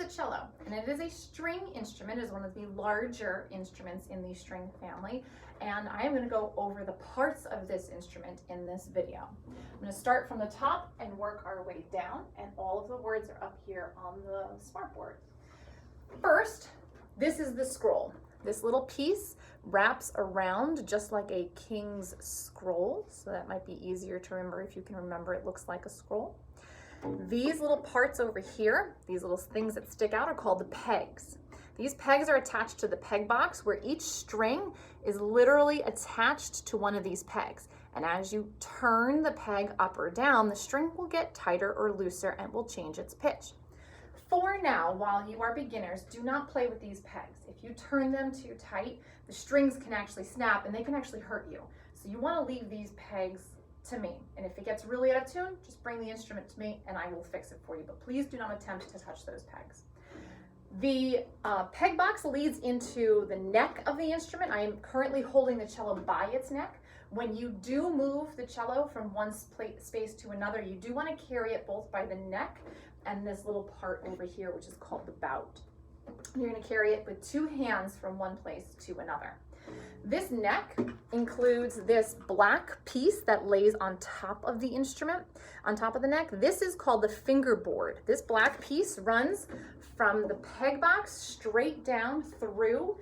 cello, and it is a string instrument. It is one of the larger instruments in the string family, and I am going to go over the parts of this instrument in this video. I'm going to start from the top and work our way down, and all of the words are up here on the smartboard. First, this is the scroll. This little piece wraps around just like a king's scroll, so that might be easier to remember if you can remember it looks like a scroll. These little parts over here, these little things that stick out, are called the pegs. These pegs are attached to the peg box, where each string is literally attached to one of these pegs. And as you turn the peg up or down, the string will get tighter or looser and will change its pitch. For now, while you are beginners, do not play with these pegs. If you turn them too tight, the strings can actually snap and they can actually hurt you. So you want to leave these pegs to me. And if it gets really out of tune, just bring the instrument to me and I will fix it for you. But please do not attempt to touch those pegs. The peg box leads into the neck of the instrument. I am currently holding the cello by its neck. When you do move the cello from one space to another, you do want to carry it both by the neck and this little part over here, which is called the bout. You're going to carry it with two hands from one place to another. This neck includes this black piece that lays on top of the instrument, on top of the neck. This is called the fingerboard. This black piece runs from the peg box straight down through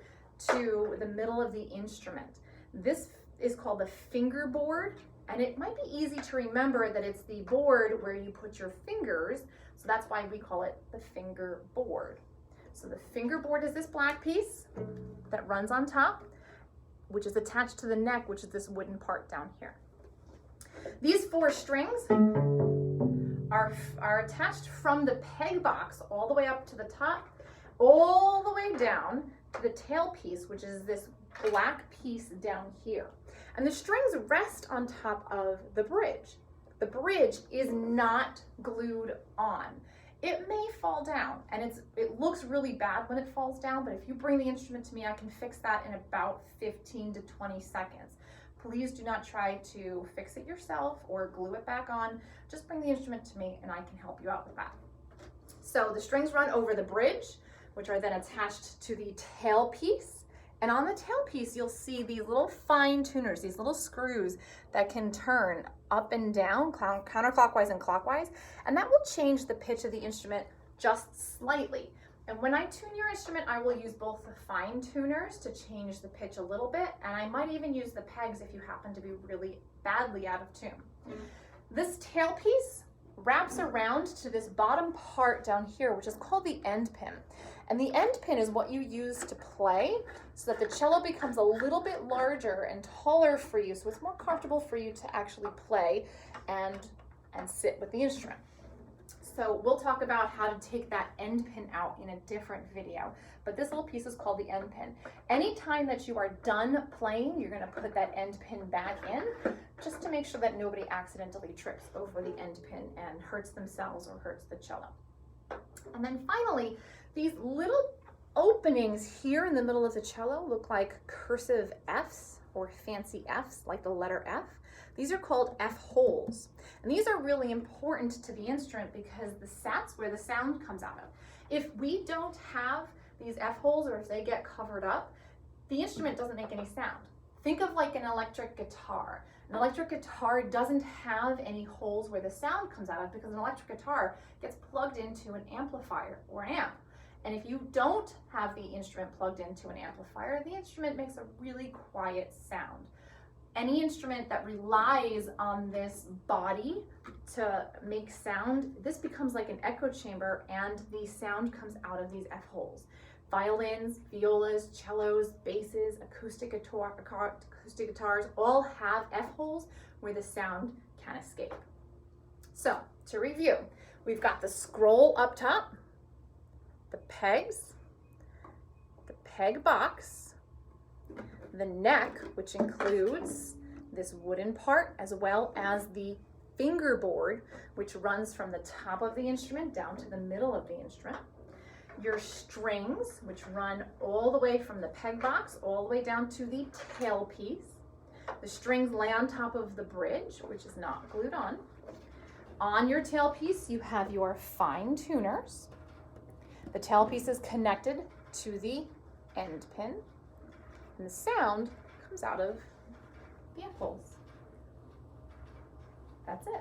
to the middle of the instrument. This is called the fingerboard, and it might be easy to remember that it's the board where you put your fingers, so that's why we call it the fingerboard. So the fingerboard is this black piece that runs on top, which is attached to the neck, which is this wooden part down here. These four strings are attached from the peg box all the way up to the top, all the way down to the tailpiece, which is this black piece down here. And the strings rest on top of the bridge. The bridge is not glued on. It may fall down, and it looks really bad when it falls down, but if you bring the instrument to me, I can fix that in about 15 to 20 seconds. Please do not try to fix it yourself or glue it back on. Just bring the instrument to me and I can help you out with that. So the strings run over the bridge, which are then attached to the tailpiece. And on the tailpiece, you'll see these little fine tuners, these little screws that can turn up and down, counterclockwise and clockwise, and that will change the pitch of the instrument just slightly. And when I tune your instrument, I will use both the fine tuners to change the pitch a little bit, and I might even use the pegs if you happen to be really badly out of tune. This tailpiece wraps around to this bottom part down here, which is called the end pin. And the end pin is what you use to play so that the cello becomes a little bit larger and taller for you, so it's more comfortable for you to actually play and sit with the instrument. So we'll talk about how to take that end pin out in a different video, but this little piece is called the end pin. Anytime that you are done playing, you're going to put that end pin back in, just to make sure that nobody accidentally trips over the end pin and hurts themselves or hurts the cello. And then finally, these little openings here in the middle of the cello look like cursive Fs or fancy Fs, like the letter F. These are called F holes. And these are really important to the instrument because that's where the sound comes out of. If we don't have these F holes, or if they get covered up, the instrument doesn't make any sound. Think of like an electric guitar. An electric guitar doesn't have any holes where the sound comes out of because an electric guitar gets plugged into an amplifier or amp. And if you don't have the instrument plugged into an amplifier, the instrument makes a really quiet sound. Any instrument that relies on this body to make sound, this becomes like an echo chamber and the sound comes out of these F holes. Violins, violas, cellos, basses, acoustic guitars all have F holes where the sound can escape. So to review, we've got the scroll up top, the pegs, the peg box, the neck, which includes this wooden part, as well as the fingerboard, which runs from the top of the instrument down to the middle of the instrument. Your strings, which run all the way from the peg box all the way down to the tailpiece. The strings lay on top of the bridge, which is not glued on. On your tailpiece, you have your fine tuners. The tailpiece is connected to the end pin, and the sound comes out of the F holes. That's it.